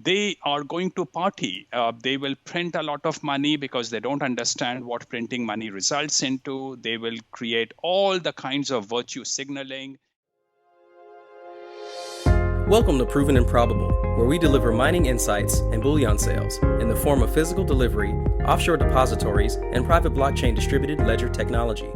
they are going to party. They will print a lot of money because they don't understand what printing money results into. They will create all the kinds of virtue signaling. Welcome to Proven and Probable, where we deliver mining insights and bullion sales in the form of physical delivery, offshore depositories, and private blockchain distributed ledger technology.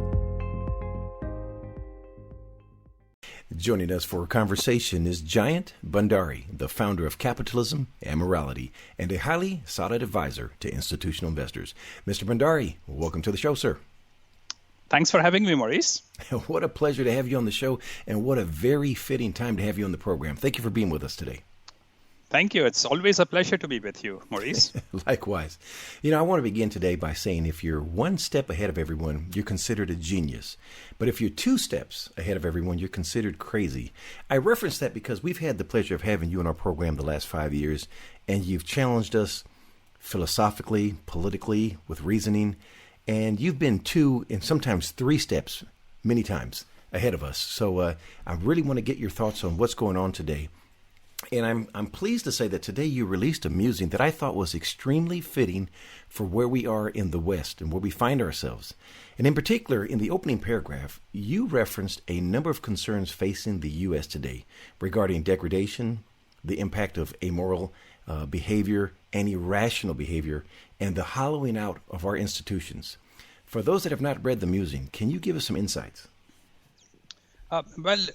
Joining us for a conversation is Jayant Bhandari, the founder of Capitalism and Morality, and a highly sought-out advisor to institutional investors. Mr. Bhandari, welcome to the show, sir. Thanks for having me, Maurice. What a pleasure to have you on the show, and what a very fitting time to have you on the program. Thank you for being with us today. Thank you. It's always a pleasure to be with you, Maurice. Likewise. I want to begin today by saying if you're one step ahead of everyone, you're considered a genius. But if you're two steps ahead of everyone, you're considered crazy. I reference that because we've had the pleasure of having you on our program the last 5 years, and you've challenged us philosophically, politically, with reasoning. And you've been 2 and sometimes 3 steps, many times, ahead of us. So I really want to get your thoughts on what's going on today. And I'm pleased to say that today you released a musing that I thought was extremely fitting for where we are in the West and where we find ourselves. And in particular, in the opening paragraph, you referenced a number of concerns facing the U.S. today regarding degradation, the impact of amoral behavior and irrational behavior, and the hollowing out of our institutions. For those that have not read the musing, can you give us some insights?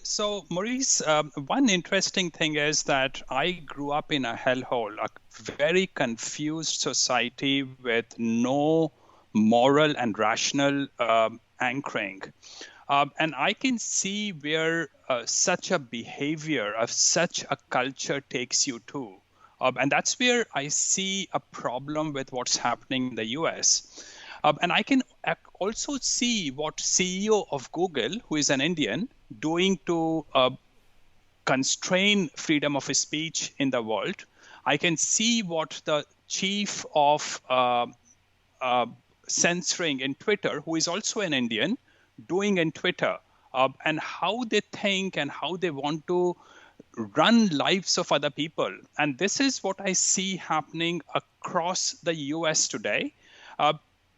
So Maurice, one interesting thing is that I grew up in a hellhole, a very confused society with no moral and rational anchoring. And I can see where such a behavior of such a culture takes you to. And that's where I see a problem with what's happening in the US. And I can also see what CEO of Google, who is an Indian, doing to constrain freedom of speech in the world. I can see what the chief of censoring in Twitter, who is also an Indian, doing in Twitter, and how they think and how they want to run lives of other people. And this is what I see happening across the US today.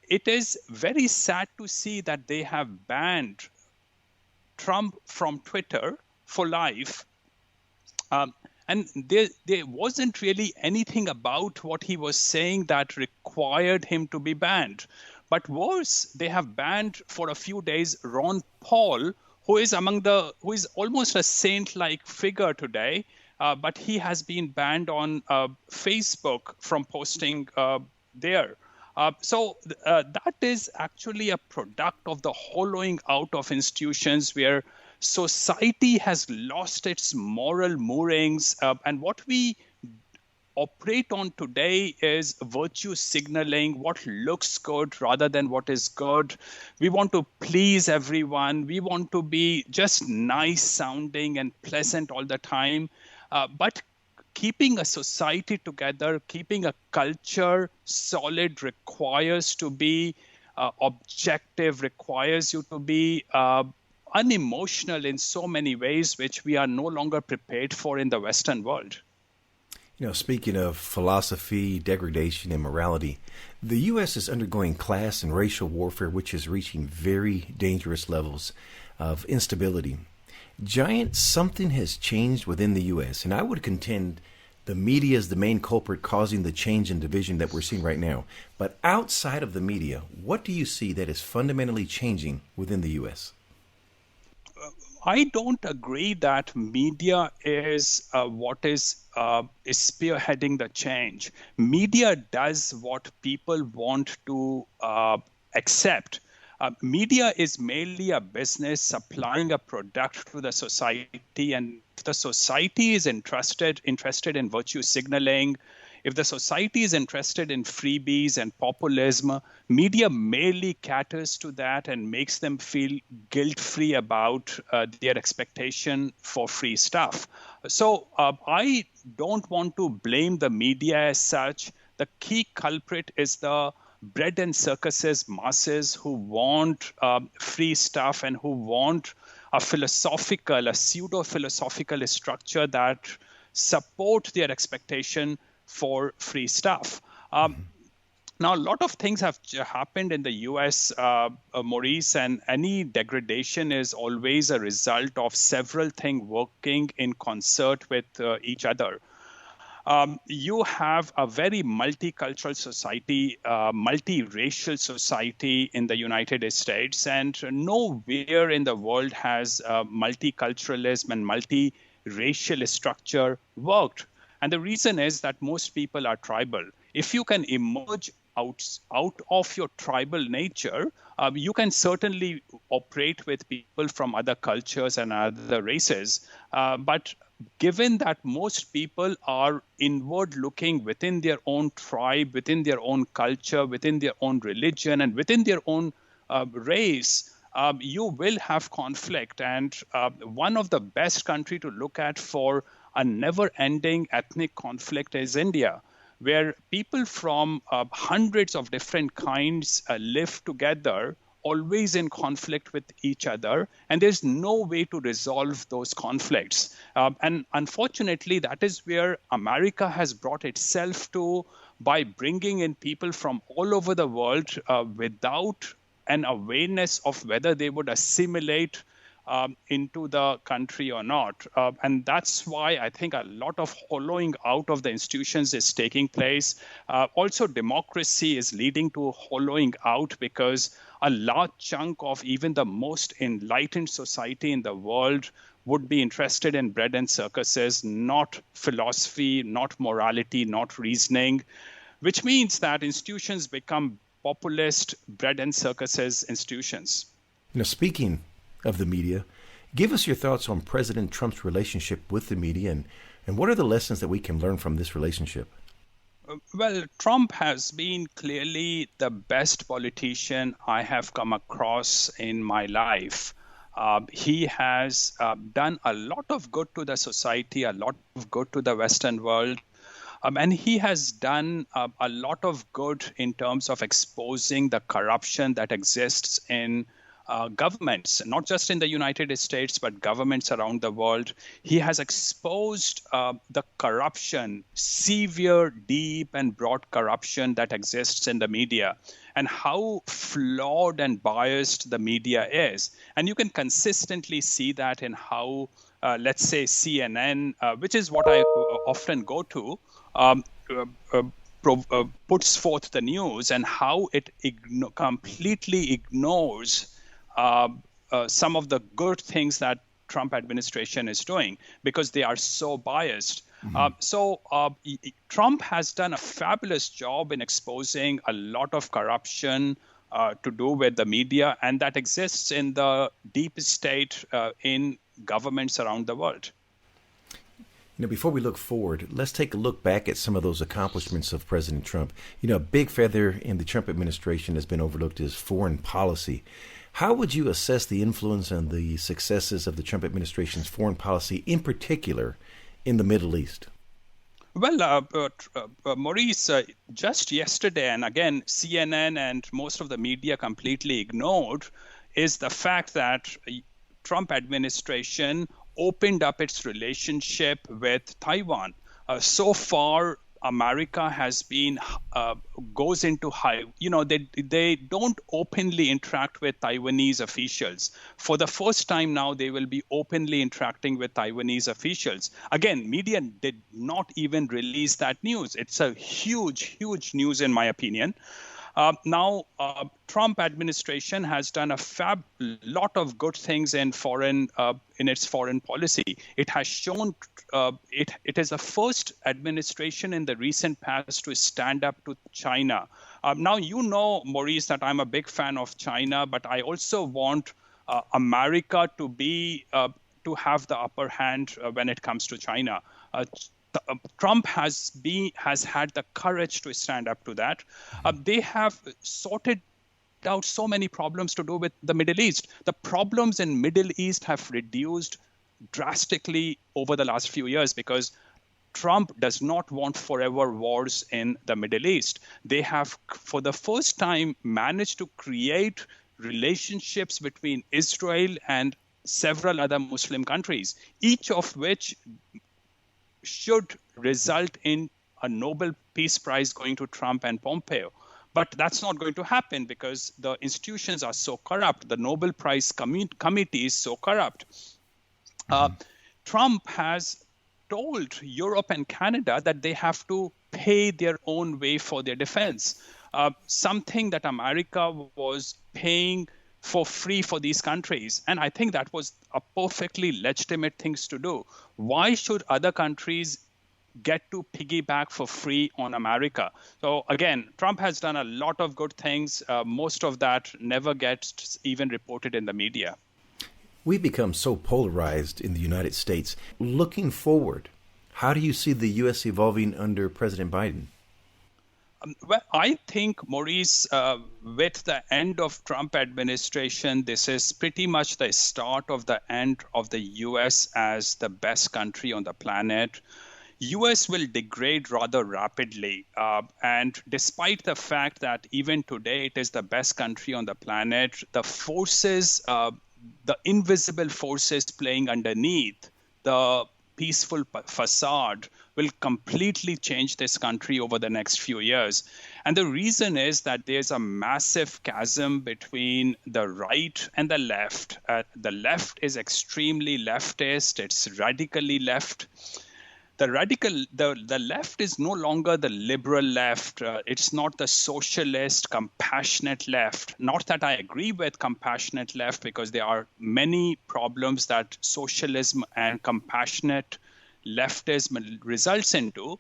It is very sad to see that they have banned Trump from Twitter for life. And there wasn't really anything about what he was saying that required him to be banned. But worse, they have banned for a few days Ron Paul, who is almost a saint-like figure today, but he has been banned on Facebook from posting there. So that is actually a product of the hollowing out of institutions where society has lost its moral moorings. And what we operate on today is virtue signaling, what looks good rather than what is good. We want to please everyone. We want to be just nice sounding and pleasant all the time. But keeping a society together, keeping a culture solid requires to be objective, requires you to be unemotional in so many ways, which we are no longer prepared for in the Western world. Speaking of philosophy, degradation, and morality, the U.S. is undergoing class and racial warfare, which is reaching very dangerous levels of instability. Jayant, something has changed within the U.S., and I would contend the media is the main culprit causing the change and division that we're seeing right now. But outside of the media, what do you see that is fundamentally changing within the U.S.? I don't agree that media is what is spearheading the change. Media does what people want to accept. Media is mainly a business supplying a product to the society, and if the society is interested in virtue signaling, if the society is interested in freebies and populism, media mainly caters to that and makes them feel guilt-free about their expectation for free stuff. So I don't want to blame the media as such. The key culprit is the bread and circuses masses who want free stuff and who want a pseudo-philosophical structure that support their expectation for free stuff. Now, a lot of things have happened in the US, Maurice, and any degradation is always a result of several things working in concert with each other. You have a very multicultural society, multiracial society in the United States, and nowhere in the world has multiculturalism and multiracial structure worked. And the reason is that most people are tribal. If you can emerge out of your tribal nature, you can certainly operate with people from other cultures and other races. But given that most people are inward looking within their own tribe, within their own culture, within their own religion, and within their own race, you will have conflict. And one of the best country to look at for a never-ending ethnic conflict is India, where people from hundreds of different kinds live together, always in conflict with each other, and there's no way to resolve those conflicts. And unfortunately, that is where America has brought itself to by bringing in people from all over the world without an awareness of whether they would assimilate into the country or not. And that's why I think a lot of hollowing out of the institutions is taking place. Also, democracy is leading to hollowing out because a large chunk of even the most enlightened society in the world would be interested in bread and circuses, not philosophy, not morality, not reasoning, which means that institutions become populist bread and circuses institutions. Speaking of the media, give us your thoughts on President Trump's relationship with the media, and what are the lessons that we can learn from this relationship? Well, Trump has been clearly the best politician I have come across in my life. He has done a lot of good to the society, a lot of good to the Western world. And he has done a lot of good in terms of exposing the corruption that exists in governments, not just in the United States, but governments around the world. He has exposed the corruption, severe, deep, and broad corruption that exists in the media, and how flawed and biased the media is. And you can consistently see that in how, let's say, CNN, which is what I often go to, puts forth the news, and how it completely ignores some of the good things that Trump administration is doing because they are so biased. Trump has done a fabulous job in exposing a lot of corruption to do with the media, and that exists in the deep state in governments around the world. Before we look forward, let's take a look back at some of those accomplishments of President Trump. A big feather in the Trump administration has been overlooked is foreign policy. How would you assess the influence and the successes of the Trump administration's foreign policy, in particular in the Middle East? Well, Maurice, just yesterday, and again, CNN and most of the media completely ignored, is the fact that Trump administration opened up its relationship with Taiwan. So far, America has been goes into high. They don't openly interact with Taiwanese officials. For the first time now, they will be openly interacting with Taiwanese officials. Again, media did not even release that news. It's a huge news in my opinion. Now, Trump administration has done a lot of good things in its foreign policy. It has shown it is the first administration in the recent past to stand up to China. Now, Maurice, that I'm a big fan of China, but I also want America to have the upper hand when it comes to China. Trump has had the courage to stand up to that. They have sorted out so many problems to do with the Middle East. The problems in Middle East have reduced drastically over the last few years because Trump does not want forever wars in the Middle East. They have, for the first time, managed to create relationships between Israel and several other Muslim countries, each of which should result in a Nobel Peace Prize going to Trump and Pompeo. But that's not going to happen because the institutions are so corrupt. The Nobel Prize committee is so corrupt. Trump has told Europe and Canada that they have to pay their own way for their defense, something that America was paying for free for these countries. And I think that was a perfectly legitimate thing to do. Why should other countries get to piggyback for free on America? So again, Trump has done a lot of good things. Most of that never gets even reported in the media. We've become so polarized in the United States. Looking forward, how do you see the U.S. evolving under President Biden? Well, I think, Maurice, with the end of Trump administration, this is pretty much the start of the end of the U.S. as the best country on the planet. U.S. will degrade rather rapidly. And despite the fact that even today it is the best country on the planet, the forces, the invisible forces playing underneath the peaceful facade will completely change this country over the next few years. And the reason is that there's a massive chasm between the right and the left. The left is extremely leftist. It's radically left. The left is no longer the liberal left. It's not the socialist, compassionate left. Not that I agree with compassionate left, because there are many problems that socialism and compassionate leftism results into.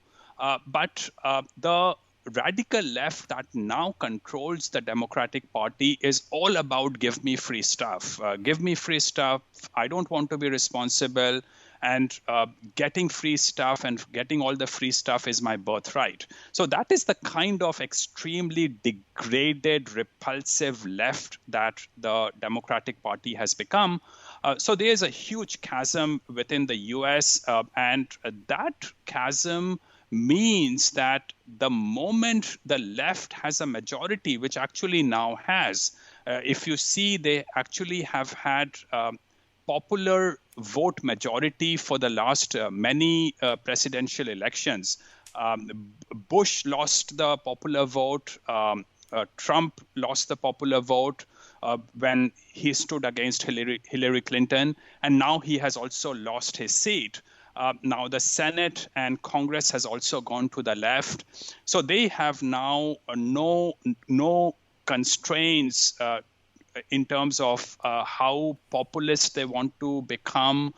But the radical left that now controls the Democratic Party is all about give me free stuff. Give me free stuff. I don't want to be responsible. And getting free stuff and getting all the free stuff is my birthright. So that is the kind of extremely degraded, repulsive left that the Democratic Party has become. So there's a huge chasm within the US, and that chasm means that the moment the left has a majority, which actually now has, if you see, they actually have had popular vote majority for the last many presidential elections. Bush lost the popular vote. Trump lost the popular vote when he stood against Hillary Clinton. And now he has also lost his seat. Now the Senate and Congress has also gone to the left. So they have now no constraints in terms of how populist they want to become.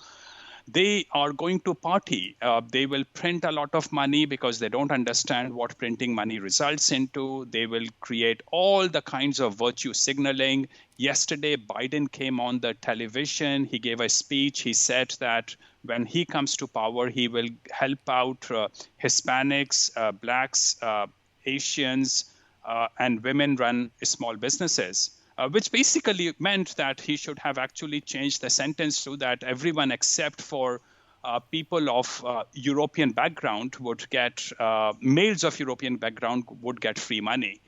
They are going to party. They will print a lot of money because they don't understand what printing money results into. They will create all the kinds of virtue signaling. Yesterday, Biden came on the television. He gave a speech. He said that when he comes to power, he will help out Hispanics, Blacks, Asians, and women-run small businesses. Which basically meant that he should have actually changed the sentence to that everyone except for people of European background would get, males of European background would get free money.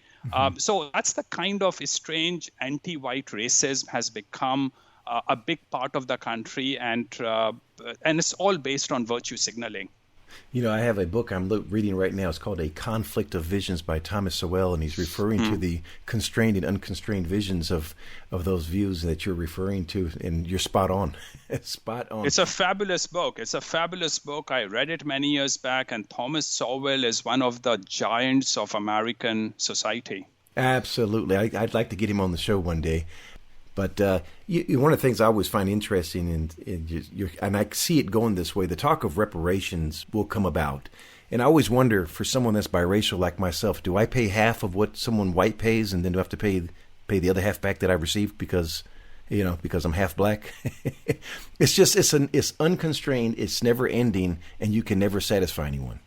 So that's the kind of strange anti-white racism has become a big part of the country, and it's all based on virtue signaling. You know, I have a book I'm reading right now. It's called A Conflict of Visions by Thomas Sowell, and he's referring to the constrained and unconstrained visions of those views that you're referring to, and you're spot on. Spot on. It's a fabulous book. I read it many years back, and Thomas Sowell is one of the giants of American society. Absolutely. I'd like to get him on the show one day. But one of the things I always find interesting, and I see it going this way, the talk of reparations will come about. And I always wonder, for someone that's biracial like myself, do I pay half of what someone white pays, and then do I have to pay the other half back that I received because I'm half black? It's unconstrained, it's never ending, and you can never satisfy anyone.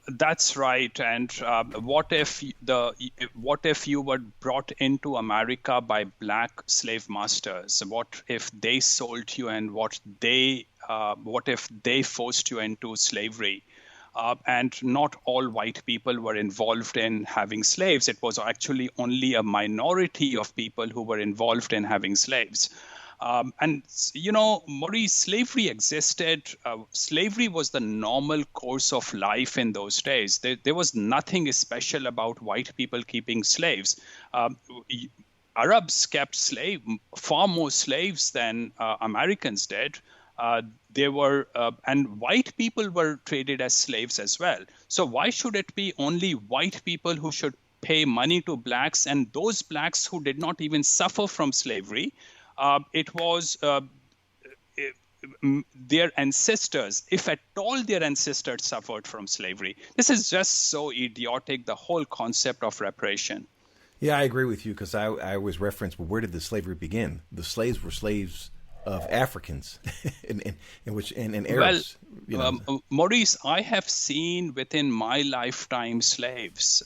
That's right. And what if you were brought into America by black slave masters? What if they sold you, and what if they forced you into slavery? And not all white people were involved in having slaves. It was actually only a minority of people who were involved in having slaves. Maurice, slavery existed. Slavery was the normal course of life in those days. There was nothing special about white people keeping slaves. Arabs kept far more slaves than Americans did. And white people were traded as slaves as well. So why should it be only white people who should pay money to blacks, and those blacks who did not even suffer from slavery? It was their ancestors, if at all their ancestors suffered from slavery. This is just so idiotic, the whole concept of reparation. Yeah, I agree with you, because I always reference, well, where did the slavery begin? The slaves were slaves of Africans and Arabs. Well, Maurice, I have seen within my lifetime slaves.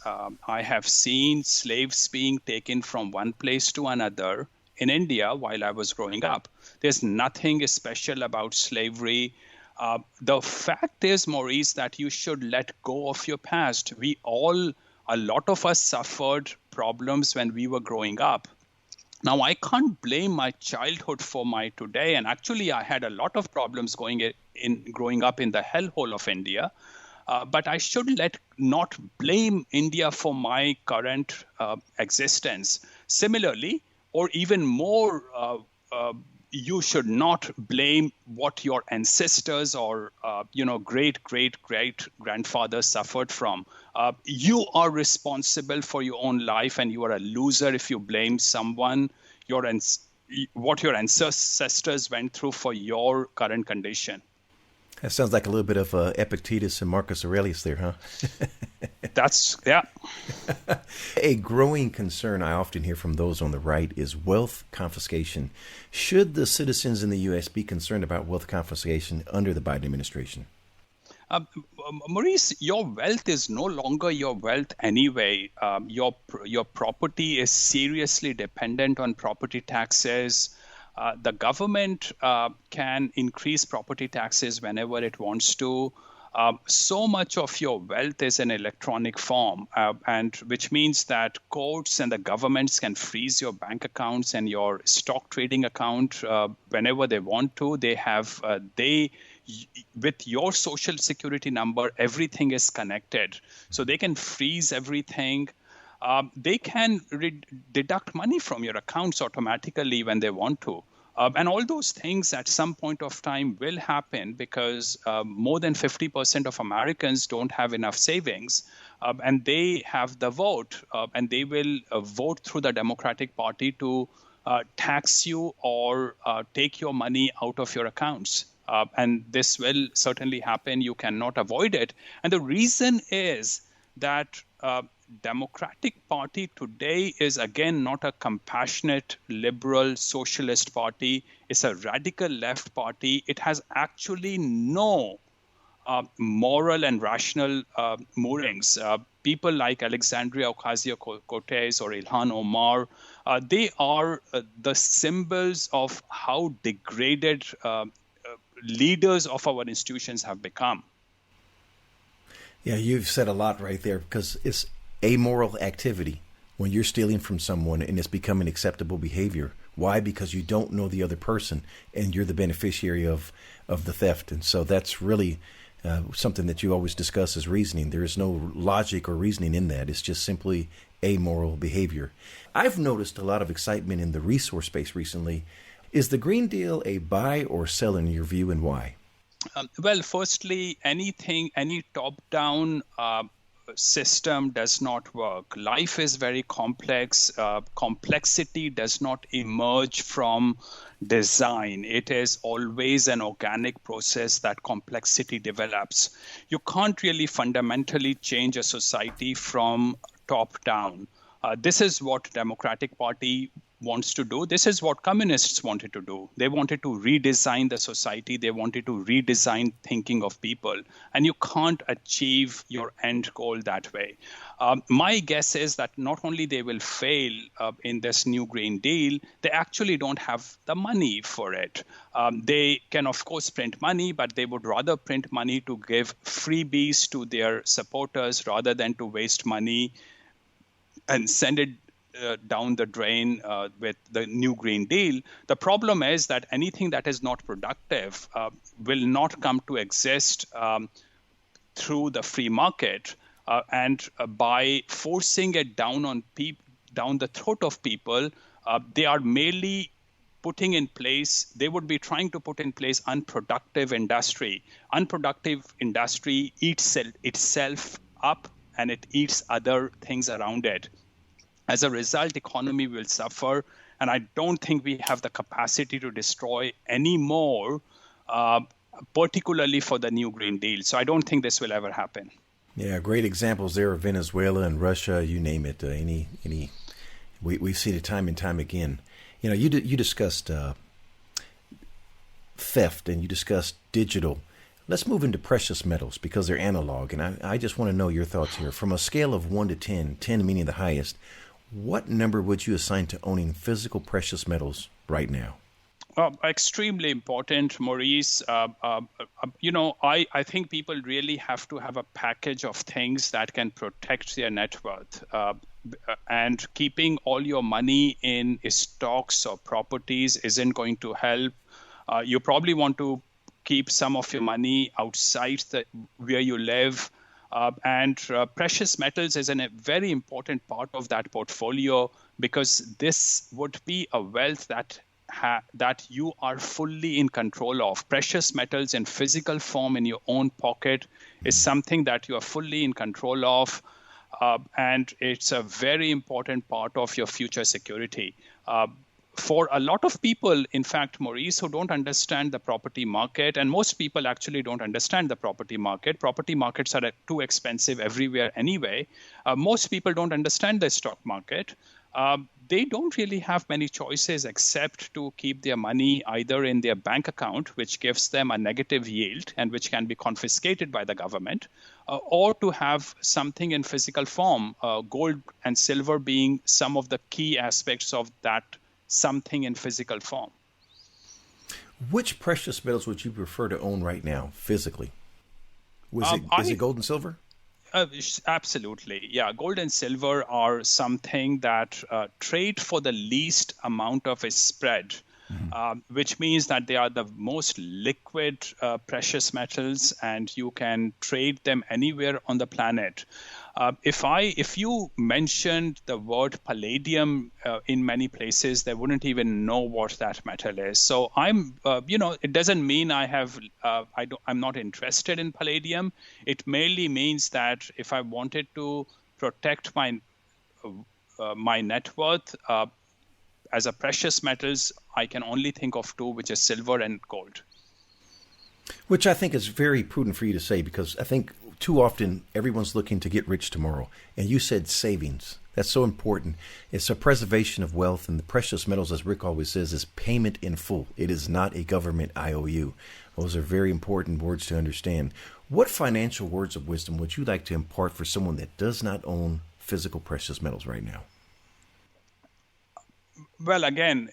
I have seen slaves being taken from one place to another in India while I was growing up. There's nothing special about slavery. The fact is, Maurice, that you should let go of your past. A lot of us suffered problems when we were growing up. Now, I can't blame my childhood for my today. And actually, I had a lot of problems growing up in the hellhole of India. But I should not blame India for my current existence. Similarly, or even more, you should not blame what your ancestors or great-great-great-grandfathers suffered from. You are responsible for your own life, and you are a loser if you blame someone, what your ancestors went through for your current condition. That sounds like a little bit of Epictetus and Marcus Aurelius there, huh? Yeah. A growing concern I often hear from those on the right is wealth confiscation. Should the citizens in the U.S. be concerned about wealth confiscation under the Biden administration? Maurice, your wealth is no longer your wealth anyway. Your property is seriously dependent on property taxes. The government can increase property taxes whenever it wants to. So much of your wealth is in electronic form, and which means that courts and the governments can freeze your bank accounts and your stock trading account whenever they want to. With your social security number, everything is connected. So they can freeze everything. They can deduct money from your accounts automatically when they want to. And all those things at some point of time will happen because more than 50% of Americans don't have enough savings, and they have the vote, and they will vote through the Democratic Party to tax you or take your money out of your accounts. And this will certainly happen. You cannot avoid it. And the reason is that Democratic Party today is, again, not a compassionate, liberal, socialist party. It's a radical left party. It has actually no moral and rational moorings. People like Alexandria Ocasio-Cortez or Ilhan Omar, they are the symbols of how degraded leaders of our institutions have become. Yeah, you've said a lot right there, because it's amoral activity when you're stealing from someone and it's becoming acceptable behavior. Why? Because you don't know the other person and you're the beneficiary of the theft. And so that's really something that you always discuss as reasoning. There is no logic or reasoning in that. It's just simply amoral behavior. I've noticed a lot of excitement in the resource space recently. Is the Green Deal a buy or sell in your view, and why? Well, firstly, any top-down system does not work. Life is very complex. Complexity does not emerge from design. It is always an organic process that complexity develops. You can't really fundamentally change a society from top down. This is what Democratic Party wants to do. This is what communists wanted to do. They wanted to redesign the society. They wanted to redesign thinking of people. And you can't achieve your end goal that way. My guess is that not only they will fail in this new Green Deal, they actually don't have the money for it. They can, of course, print money, but they would rather print money to give freebies to their supporters rather than to waste money and send it down the drain with the new Green Deal. The problem is that anything that is not productive will not come to exist through the free market, and by forcing it down the throat of people, they are merely they would be trying to put in place unproductive industry. Unproductive industry eats itself up, and it eats other things around it. As a result, economy will suffer, and I don't think we have the capacity to destroy any more, particularly for the new Green Deal. So I don't think this will ever happen. Yeah, great examples there of Venezuela and Russia, you name it. We've seen it time and time again. You know, you discussed theft and you discussed digital. Let's move into precious metals because they're analog. And I just want to know your thoughts here. From a scale of 1 to 10, 10 meaning the highest, what number would you assign to owning physical precious metals right now? Extremely important, Maurice. I think people really have to have a package of things that can protect their net worth. And keeping all your money in stocks or properties isn't going to help. You probably want to keep some of your money outside where you live. And precious metals is a very important part of that portfolio, because this would be a wealth that you are fully in control of. Precious metals in physical form in your own pocket is something that you are fully in control of. And it's a very important part of your future security. For a lot of people, in fact, Maurice, who don't understand the property market, and most people actually don't understand the property market. Property markets are too expensive everywhere anyway. Most people don't understand the stock market. They don't really have many choices except to keep their money either in their bank account, which gives them a negative yield and which can be confiscated by the government, or to have something in physical form, gold and silver being some of the key aspects of that something in physical form. Which precious metals would you prefer to own right now, physically? Is it gold and silver? Absolutely. Yeah, gold and silver are something that trade for the least amount of a spread, which means that they are the most liquid precious metals, and you can trade them anywhere on the planet. If you mentioned the word palladium in many places, they wouldn't even know what that metal is. So it doesn't mean I'm not interested in palladium. It merely means that if I wanted to protect my net worth as a precious metals, I can only think of two, which is silver and gold. Which I think is very prudent for you to say, because I think too often everyone's looking to get rich tomorrow. And you said savings. That's so important. It's a preservation of wealth, and the precious metals, as Rick always says, is payment in full. It is not a government IOU. Those are very important words to understand. What financial words of wisdom would you like to impart for someone that does not own physical precious metals right now? Well, again,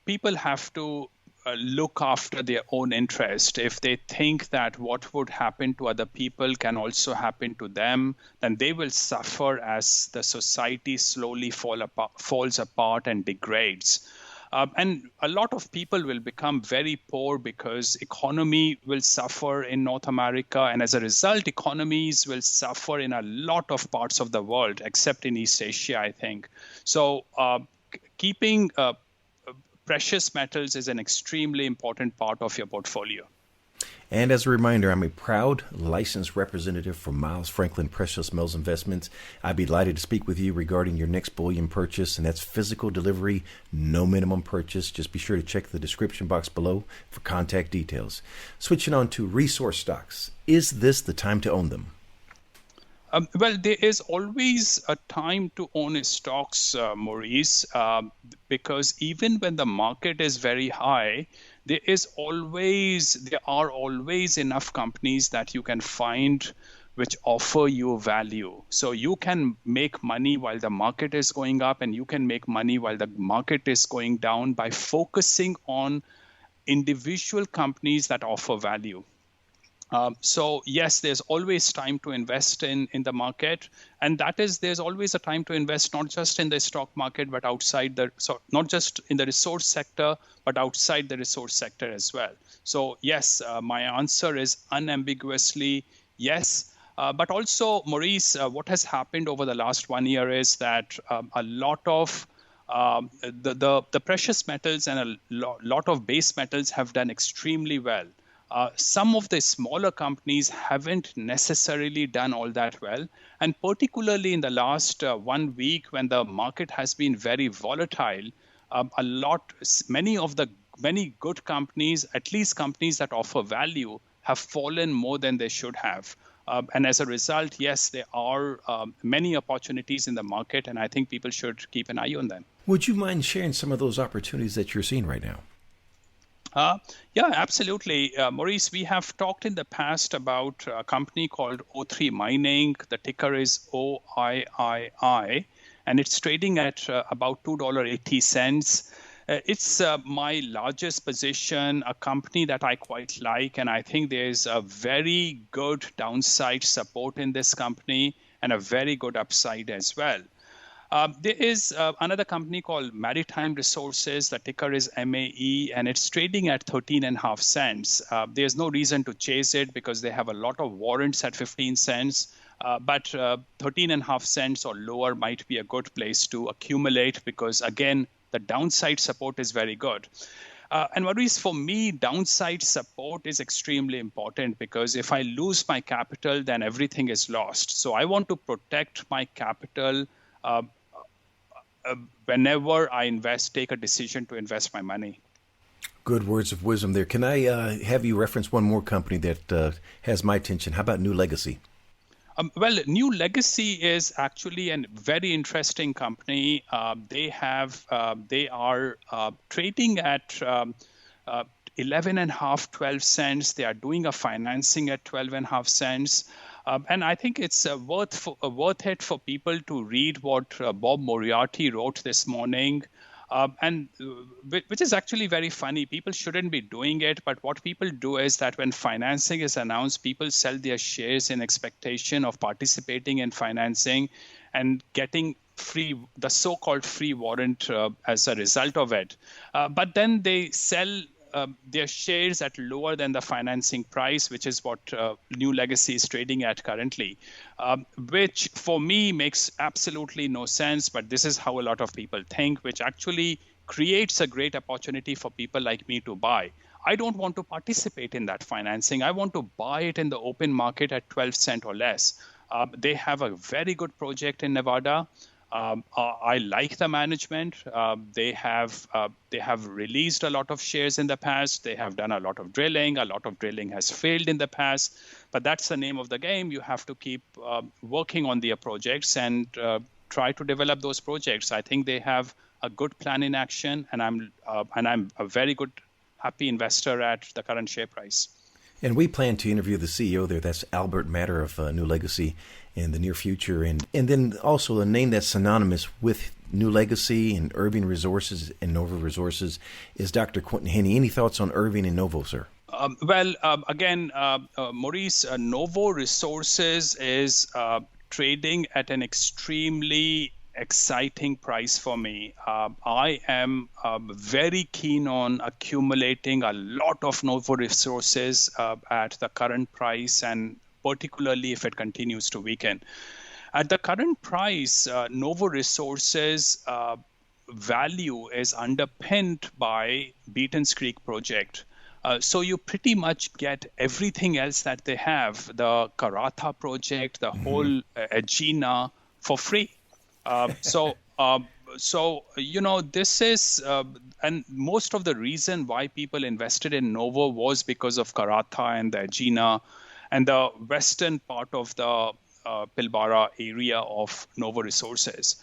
people have to look after their own interest. If they think that what would happen to other people can also happen to them, then they will suffer as the society slowly falls apart and degrades. And a lot of people will become very poor because economy will suffer in North America. And as a result, economies will suffer in a lot of parts of the world, except in East Asia, I think. So keeping precious metals is an extremely important part of your portfolio. And as a reminder, I'm a proud licensed representative for Miles Franklin Precious Metals Investments. I'd be delighted to speak with you regarding your next bullion purchase, and that's physical delivery, no minimum purchase. Just be sure to check the description box below for contact details. Switching on to resource stocks. Is this the time to own them? Well, there is always a time to own stocks, Maurice, because even when the market is very high, there are always enough companies that you can find which offer you value. So you can make money while the market is going up, and you can make money while the market is going down by focusing on individual companies that offer value. So yes, there's always time to invest in the market, and there's always a time to invest not just in the stock market but outside not just in the resource sector but outside the resource sector as well. So yes, my answer is unambiguously yes. But also, Maurice, what has happened over the last 1 year is that a lot of the precious metals and a lot of base metals have done extremely well. Some of the smaller companies haven't necessarily done all that well. And particularly in the last 1 week, when the market has been very volatile, many good companies, at least companies that offer value, have fallen more than they should have. And as a result, yes, there are many opportunities in the market, and I think people should keep an eye on them. Would you mind sharing some of those opportunities that you're seeing right now? Yeah, absolutely. Maurice, we have talked in the past about a company called O3 Mining. The ticker is OIII, and it's trading at about $2.80. It's my largest position, a company that I quite like, and I think there's a very good downside support in this company and a very good upside as well. There is another company called Maritime Resources. The ticker is MAE, and it's trading at 13.5 cents. There's no reason to chase it because they have a lot of warrants at 15 cents. But 13.5 cents or lower might be a good place to accumulate because, again, the downside support is very good. And Maurice, for me, downside support is extremely important because if I lose my capital, then everything is lost. So I want to protect my capital whenever I take a decision to invest my money. Good words of wisdom there. Can I have you reference one more company that has my attention? How about New Legacy? Well, New Legacy is actually a very interesting company. They are trading at 11.5, 12 cents. They are doing a financing at 12.5 cents. And I think it's worth it for people to read what Bob Moriarty wrote this morning, which is actually very funny. People shouldn't be doing it, but what people do is that when financing is announced, people sell their shares in expectation of participating in financing and getting the so-called free warrant as a result of it. But then they sell their shares at lower than the financing price, which is what New Legacy is trading at currently, which for me makes absolutely no sense. But this is how a lot of people think, which actually creates a great opportunity for people like me to buy. I don't want to participate in that financing. I want to buy it in the open market at 12 cents or less. They have a very good project in Nevada. I like the management. They have released a lot of shares in the past. They have done a lot of drilling. A lot of drilling has failed in the past, but that's the name of the game. You have to keep working on their projects and try to develop those projects. I think they have a good plan in action, and I'm a very good, happy investor at the current share price. And we plan to interview the CEO there. That's Albert Matter of New Legacy in the near future. And then also a name that's synonymous with New Legacy and Irving Resources and Novo Resources is Dr. Quentin Henney. Any thoughts on Irving and Novo, sir? Maurice, Novo Resources is trading at an extremely exciting price for me. I am very keen on accumulating a lot of Novo Resources at the current price, and particularly if it continues to weaken. At the current price, Novo Resources value is underpinned by Beaton's Creek project. So you pretty much get everything else that they have, the Karatha project, the whole Egina, for free. So this is, and most of the reason why people invested in Novo was because of Karatha and the Egina and the western part of the Pilbara area of Novo Resources.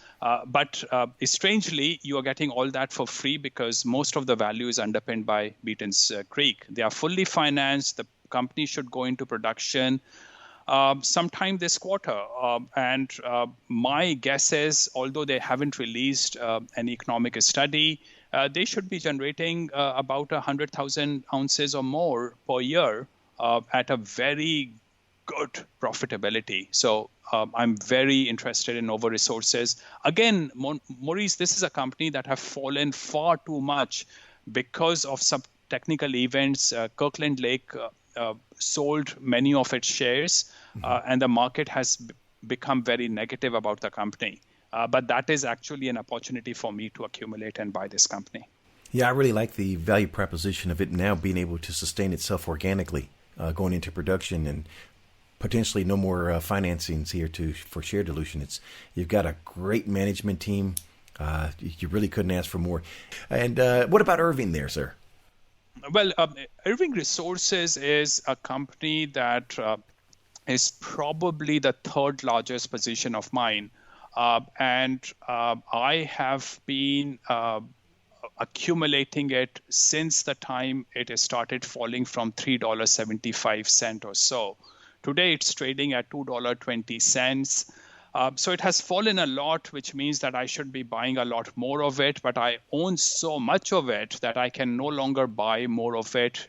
But strangely, you are getting all that for free because most of the value is underpinned by Beaton's Creek. They are fully financed. The company should go into production sometime this quarter. And my guess is, although they haven't released an economic study, they should be generating about 100,000 ounces or more per year at a very good profitability. So I'm very interested in Nova Resources. Again, Maurice, this is a company that have fallen far too much because of some technical events. Kirkland Lake sold many of its shares, and the market has become very negative about the company. But that is actually an opportunity for me to accumulate and buy this company. Yeah, I really like the value proposition of it now being able to sustain itself organically, going into production and potentially no more financings here for share dilution. You've got a great management team. You really couldn't ask for more. And what about Irving there, sir? Well, Irving Resources is a company that is probably the third largest position of mine. And I have been accumulating it since the time it started falling from $3.75 or so. Today, it's trading at $2.20. So it has fallen a lot, which means that I should be buying a lot more of it. But I own so much of it that I can no longer buy more of it,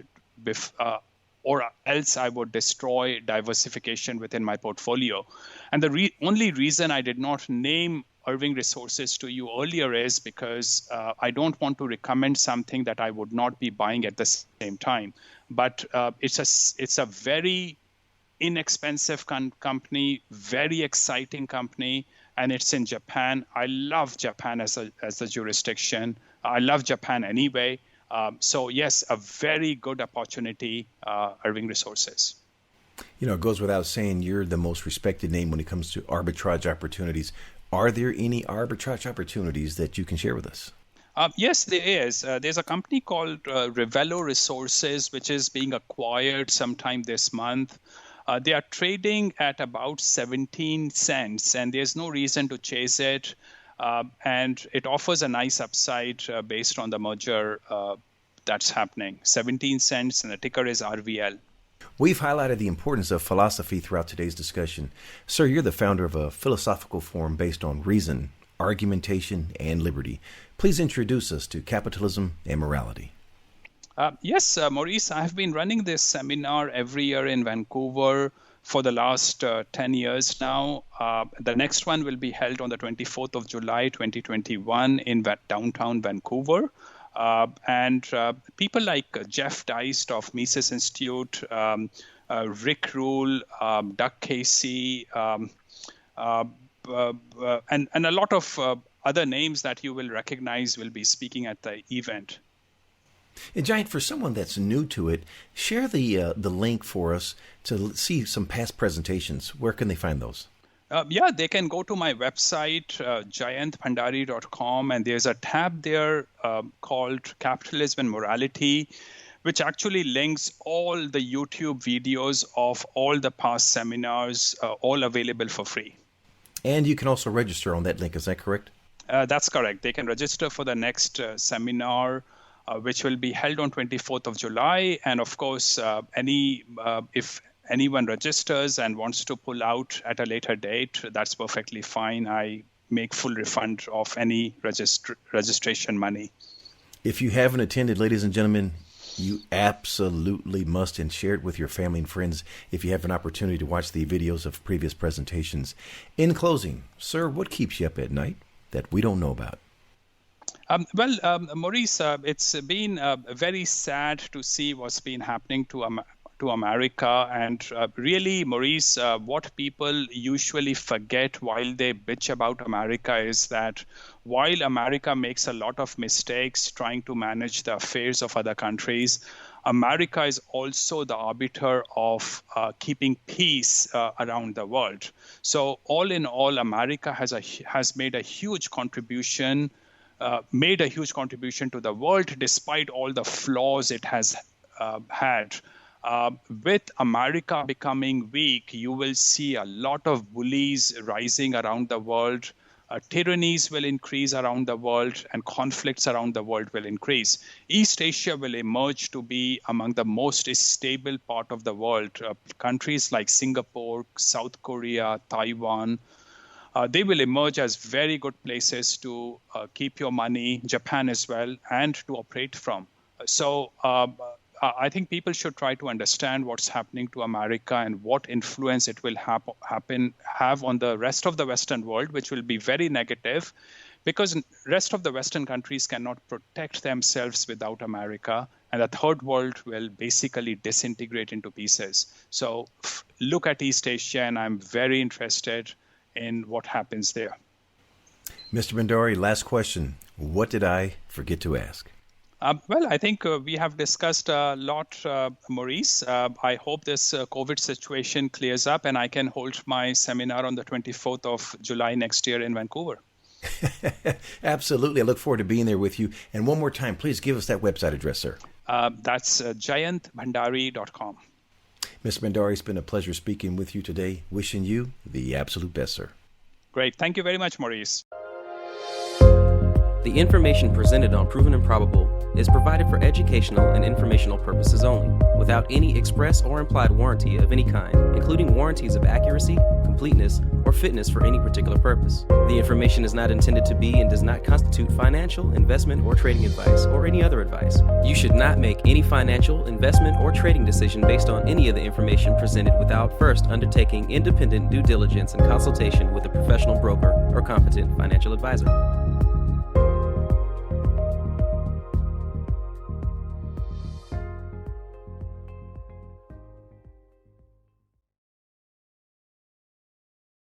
or else I would destroy diversification within my portfolio. And the only reason I did not name Irving Resources to you earlier is because I don't want to recommend something that I would not be buying at the same time. But it's a very inexpensive company, very exciting company, and it's in Japan. I love Japan as a jurisdiction. I love Japan anyway. So yes, a very good opportunity, Irving Resources. You know, it goes without saying you're the most respected name when it comes to arbitrage opportunities. Are there any arbitrage opportunities that you can share with us? Yes, there is. There's a company called Revelo Resources, which is being acquired sometime this month. They are trading at about 17 cents, and there's no reason to chase it. And it offers a nice upside based on the merger that's happening. 17 cents, and the ticker is RVL. We've highlighted the importance of philosophy throughout today's discussion. Sir, you're the founder of a philosophical forum based on reason, argumentation, and liberty. Please introduce us to Capitalism and Morality. Yes, Maurice, I have been running this seminar every year in Vancouver for the last 10 years now. The next one will be held on the 24th of July, 2021 in downtown Vancouver. And people like Jeff Deist of Mises Institute, Rick Rule, Doug Casey, and a lot of other names that you will recognize will be speaking at the event. And Jayant, for someone that's new to it, share the link for us to see some past presentations. Where can they find those? Yeah, they can go to my website, jayantbhandari.com, and there's a tab there called Capitalism and Morality, which actually links all the YouTube videos of all the past seminars, all available for free. And you can also register on that link, is that correct? That's correct. They can register for the next seminar, which will be held on 24th of July. And of course, if anyone registers and wants to pull out at a later date, that's perfectly fine. I make full refund of any registration money. If you haven't attended, ladies and gentlemen, you absolutely must, and share it with your family and friends if you have an opportunity to watch the videos of previous presentations. In closing, sir, what keeps you up at night that we don't know about? Maurice, it's been very sad to see what's been happening to America. And really, Maurice, what people usually forget while they bitch about America is that while America makes a lot of mistakes trying to manage the affairs of other countries, America is also the arbiter of keeping peace around the world. So all in all, America has made a huge contribution to the world despite all the flaws it has had. With America becoming weak, you will see a lot of bullies rising around the world. Tyrannies will increase around the world, and conflicts around the world will increase. East Asia will emerge to be among the most stable part of the world. Countries like Singapore, South Korea, Taiwan, they will emerge as very good places to keep your money, Japan as well, and to operate from. So I think people should try to understand what's happening to America and what influence it will have on the rest of the Western world, which will be very negative, because the rest of the Western countries cannot protect themselves without America, and the third world will basically disintegrate into pieces. So look at East Asia, and I'm very interested in what happens there. Mr. Bhandari, last question. What did I forget to ask? Well, I think we have discussed a lot, Maurice. I hope this COVID situation clears up and I can hold my seminar on the 24th of July next year in Vancouver. Absolutely. I look forward to being there with you. And one more time, please give us that website address, sir. That's jayantbhandari.com. Mr. Bhandari, it's been a pleasure speaking with you today. Wishing you the absolute best, sir. Great. Thank you very much, Maurice. The information presented on Proven and Probable is provided for educational and informational purposes only, without any express or implied warranty of any kind, including warranties of accuracy, completeness, or fitness for any particular purpose. The information is not intended to be and does not constitute financial, investment, or trading advice, or any other advice. You should not make any financial, investment, or trading decision based on any of the information presented without first undertaking independent due diligence and consultation with a professional broker or competent financial advisor.